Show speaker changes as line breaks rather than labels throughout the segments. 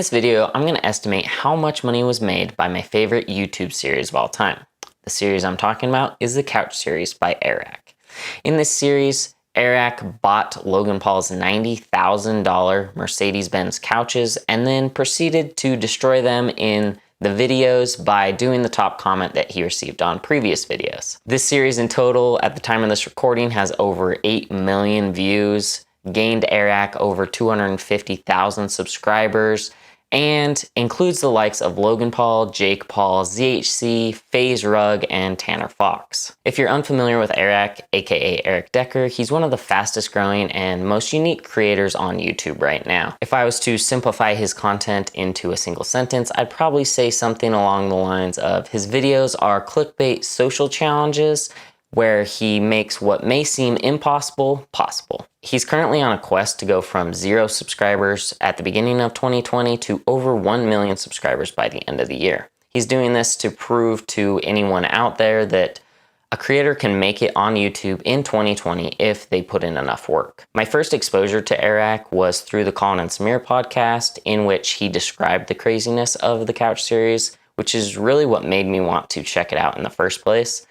this video, I'm going to estimate how much money was made by my favorite YouTube series of all time. The series I'm talking about is the Couch series by Airrack. In this series, Airrack bought Logan Paul's $90,000 Mercedes-Benz couches and then proceeded to destroy them in the videos by doing the top comment that he received on previous videos. This series in total, at the time of this recording, has over 8 million views, gained Airrack over 250,000 subscribers, and includes the likes of Logan Paul, Jake Paul, ZHC, FaZe Rug, and Tanner Fox. If you're unfamiliar with Airrack, aka Eric Decker, he's one of the fastest growing and most unique creators on YouTube right now. If I was to simplify his content into a single sentence, I'd probably say something along the lines of his videos are clickbait social challenges where he makes what may seem impossible, possible. He's currently on a quest to go from 0 subscribers at the beginning of 2020 to over 1 million subscribers by the end of the year. He's doing this to prove to anyone out there that a creator can make it on YouTube in 2020 if they put in enough work. My first exposure to Airrack was through the Colin and Samir podcast, in which he described the craziness of the Couch series, which is really what made me want to check it out in the first place.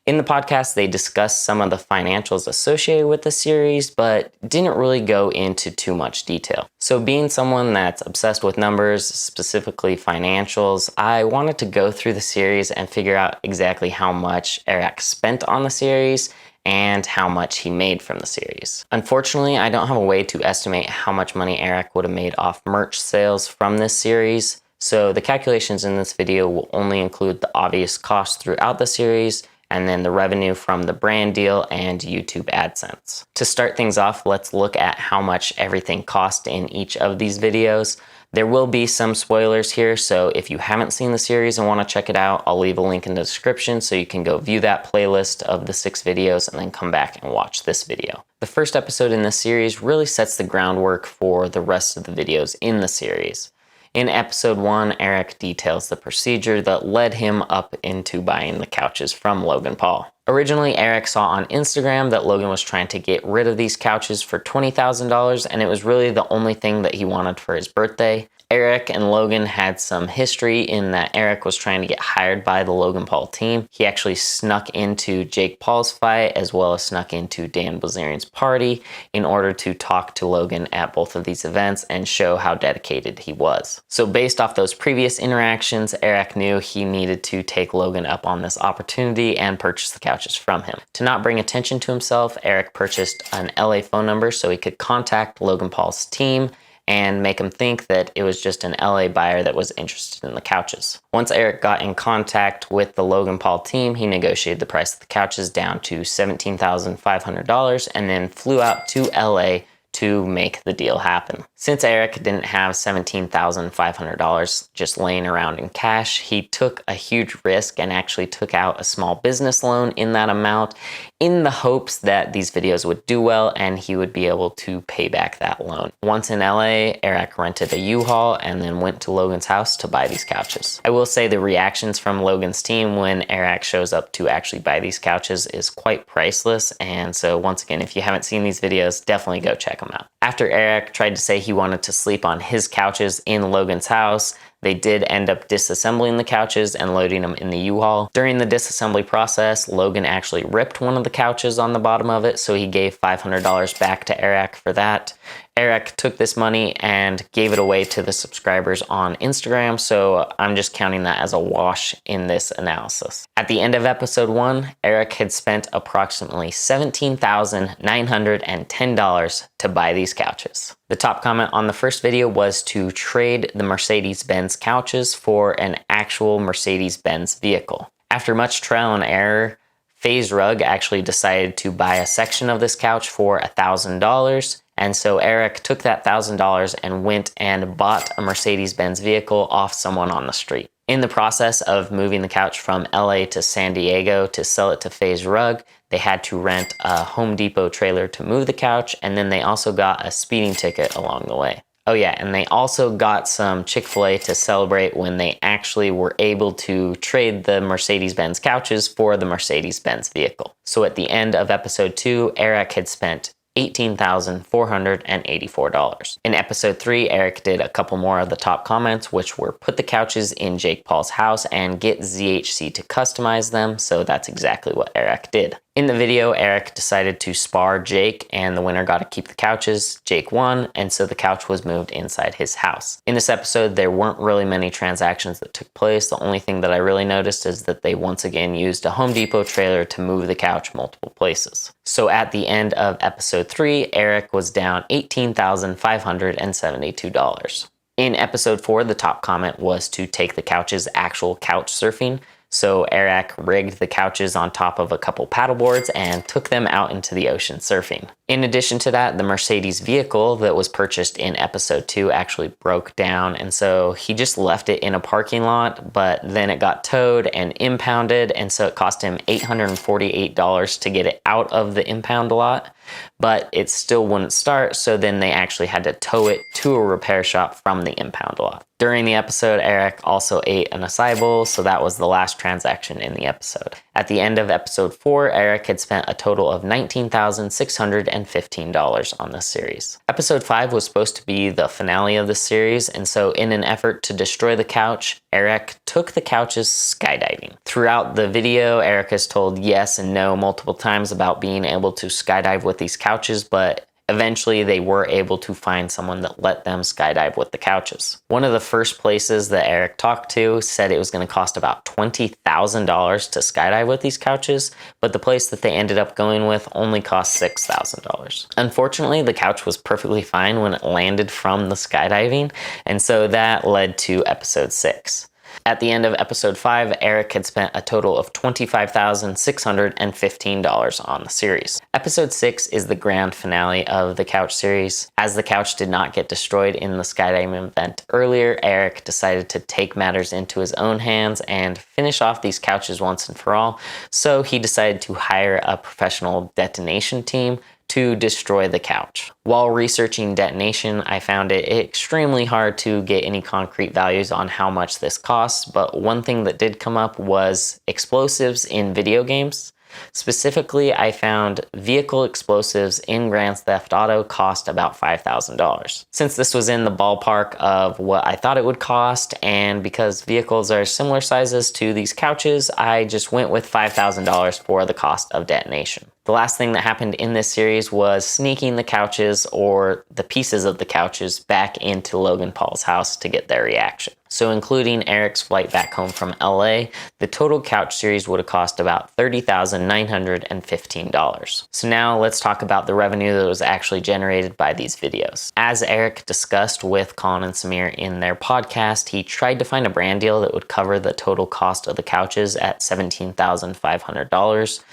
In the podcast, they discussed some of the financials associated with the series, but didn't really go into too much detail. So being someone that's obsessed with numbers, specifically financials, I wanted to go through the series and figure out exactly how much Airrack spent on the series and how much he made from the series. Unfortunately, I don't have a way to estimate how much money Airrack would have made off merch sales from this series, so the calculations in this video will only include the obvious costs throughout the series, and then the revenue from the brand deal and YouTube Adsense. To start things off, let's look at how much everything cost in each of these videos. There will be some spoilers here, so if you haven't seen the series and want to check it out, I'll leave a link in the description so you can go view that playlist of the 6 videos and then come back and watch this video. The first episode in this series really sets the groundwork for the rest of the videos in the series. In episode 1, Airrack details the procedure that led him up into buying the couches from Logan Paul. Originally, Airrack saw on Instagram that Logan was trying to get rid of these couches for $20,000, and it was really the only thing that he wanted for his birthday. Airrack and Logan had some history in that Airrack was trying to get hired by the Logan Paul team. He actually snuck into Jake Paul's fight as well as snuck into Dan Bilzerian's party in order to talk to Logan at both of these events and show how dedicated he was. So based off those previous interactions, Airrack knew he needed to take Logan up on this opportunity and purchase the couches from him. To not bring attention to himself, Airrack purchased an LA phone number so he could contact Logan Paul's team and make him think that it was just an LA buyer that was interested in the couches. Once Airrack got in contact with the Logan Paul team, he negotiated the price of the couches down to $17,500 and then flew out to LA to make the deal happen. Since Airrack didn't have $17,500 just laying around in cash, he took a huge risk and actually took out a small business loan in that amount in the hopes that these videos would do well and he would be able to pay back that loan. Once in LA, Airrack rented a U-Haul and then went to Logan's house to buy these couches. I will say the reactions from Logan's team when Airrack shows up to actually buy these couches is quite priceless, and so once again, if you haven't seen these videos, definitely go check them out. After Airrack tried to say he wanted to sleep on his couches in Logan's house, they did end up disassembling the couches and loading them in the U-Haul. During the disassembly process, Logan actually ripped one of the couches on the bottom of it, so he gave $500 back to Airrack for that. Airrack took this money and gave it away to the subscribers on Instagram, so I'm just counting that as a wash in this analysis. At the end of episode 1, Airrack had spent approximately $17,910 to buy these couches. The top comment on the first video was to trade the Mercedes-Benz couches for an actual Mercedes-Benz vehicle. After much trial and error, FaZe Rug actually decided to buy a section of this couch for $1,000, and so Airrack took that $1,000 and went and bought a Mercedes-Benz vehicle off someone on the street. In the process of moving the couch from LA to San Diego to sell it to FaZe Rug, they had to rent a Home Depot trailer to move the couch, and then they also got a speeding ticket along the way. Oh yeah, and they also got some Chick-fil-A to celebrate when they actually were able to trade the Mercedes-Benz couches for the Mercedes-Benz vehicle. So at the end of episode 2, Airrack had spent $18,484. In episode 3, Eric did a couple more of the top comments, which were put the couches in Jake Paul's house and get ZHC to customize them, so that's exactly what Eric did. In the video, Eric decided to spar Jake, and the winner got to keep the couches. Jake won, and so the couch was moved inside his house. In this episode, there weren't really many transactions that took place. The only thing that I really noticed is that they once again used a Home Depot trailer to move the couch multiple places. So at the end of episode 3, Eric was down $18,572. In episode 4, the top comment was to take the couches actual couch surfing. So Airrack rigged the couches on top of a couple paddleboards and took them out into the ocean surfing. In addition to that, the Mercedes vehicle that was purchased in episode 2 actually broke down, and so he just left it in a parking lot, but then it got towed and impounded, and so it cost him $848 to get it out of the impound lot, but it still wouldn't start, so then they actually had to tow it to a repair shop from the impound lot. During the episode, Eric also ate an acai bowl, so that was the last transaction in the episode. At the end of episode 4, Eric had spent a total of $19,615 on this series. Episode 5 was supposed to be the finale of the series, and so in an effort to destroy the couch, Eric took the couches skydiving. Throughout the video, Eric has told yes and no multiple times about being able to skydive with these couches, but eventually they were able to find someone that let them skydive with the couches. One of the first places that Eric talked to said it was going to cost about $20,000 to skydive with these couches, but the place that they ended up going with only cost $6,000. Unfortunately, the couch was perfectly fine when it landed from the skydiving, and so that led to episode 6. At the end of episode 5, Eric had spent a total of $25,615 on the series. Episode 6 is the grand finale of the couch series. As the couch did not get destroyed in the skydiving event earlier, Eric decided to take matters into his own hands and finish off these couches once and for all, so he decided to hire a professional detonation team to destroy the couch. While researching detonation, I found it extremely hard to get any concrete values on how much this costs, but one thing that did come up was explosives in video games. Specifically, I found vehicle explosives in Grand Theft Auto cost about $5,000. Since this was in the ballpark of what I thought it would cost, and because vehicles are similar sizes to these couches, I just went with $5,000 for the cost of detonation. The last thing that happened in this series was sneaking the couches or the pieces of the couches back into Logan Paul's house to get their reaction. So including Eric's flight back home from LA, the total couch series would have cost about $30,915. So now let's talk about the revenue that was actually generated by these videos. As Eric discussed with Colin and Samir in their podcast, he tried to find a brand deal that would cover the total cost of the couches at $17,500.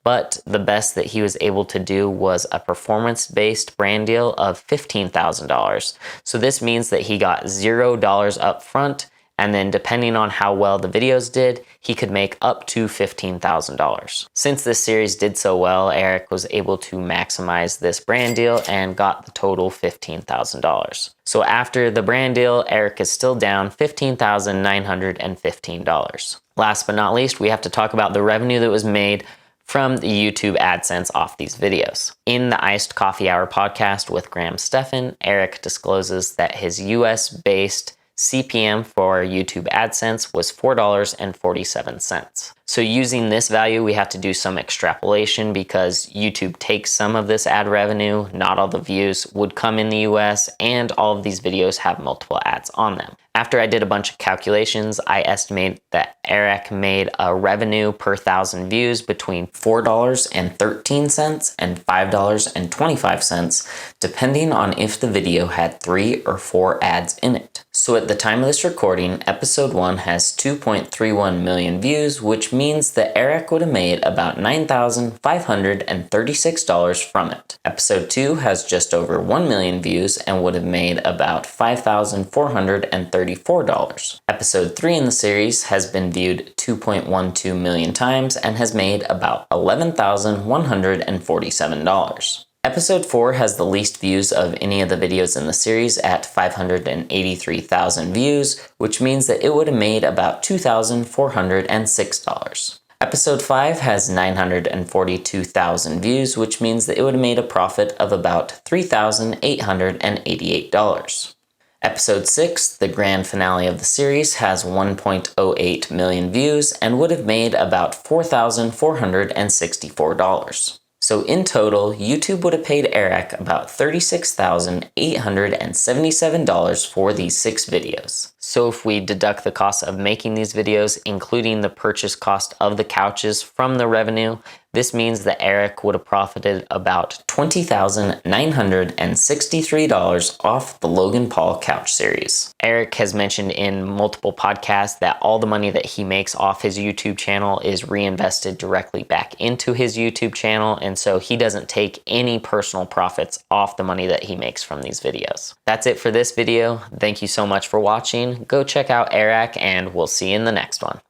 But the best that he was able to do was a performance-based brand deal of $15,000. So this means that he got $0 up front, and then depending on how well the videos did, he could make up to $15,000. Since this series did so well, Eric was able to maximize this brand deal and got the total $15,000. So after the brand deal, Eric is still down $15,915. Last but not least, we have to talk about the revenue that was made from the YouTube Adsense off these videos. In the Iced Coffee Hour podcast with Graham Stephan, Eric discloses that his US-based CPM for YouTube Adsense was $4.47. So using this value, we have to do some extrapolation because YouTube takes some of this ad revenue, not all the views would come in the US, and all of these videos have multiple ads on them. After I did a bunch of calculations, I estimate that Airrack made a revenue per 1,000 views between $4.13 and $5.25, depending on if the video had 3 or 4 ads in it. So at the time of this recording, episode 1 has 2.31 million views, which means that Airrack would have made about $9,536 from it. Episode 2 has just over 1 million views and would have made about $5,434. Episode 3 in the series has been viewed 2.12 million times and has made about $11,147. Episode 4 has the least views of any of the videos in the series at 583,000 views, which means that it would have made about $2,406. Episode 5 has 942,000 views, which means that it would have made a profit of about $3,888. Episode 6, the grand finale of the series, has 1.08 million views and would have made about $4,464. So in total, YouTube would have paid Airrack about $36,877 for these 6 videos. So if we deduct the cost of making these videos, including the purchase cost of the couches from the revenue, this means that Airrack would have profited about $20,963 off the Logan Paul couch series. Airrack has mentioned in multiple podcasts that all the money that he makes off his YouTube channel is reinvested directly back into his YouTube channel, and so he doesn't take any personal profits off the money that he makes from these videos. That's it for this video. Thank you so much for watching. Go check out Airrack, and we'll see you in the next one.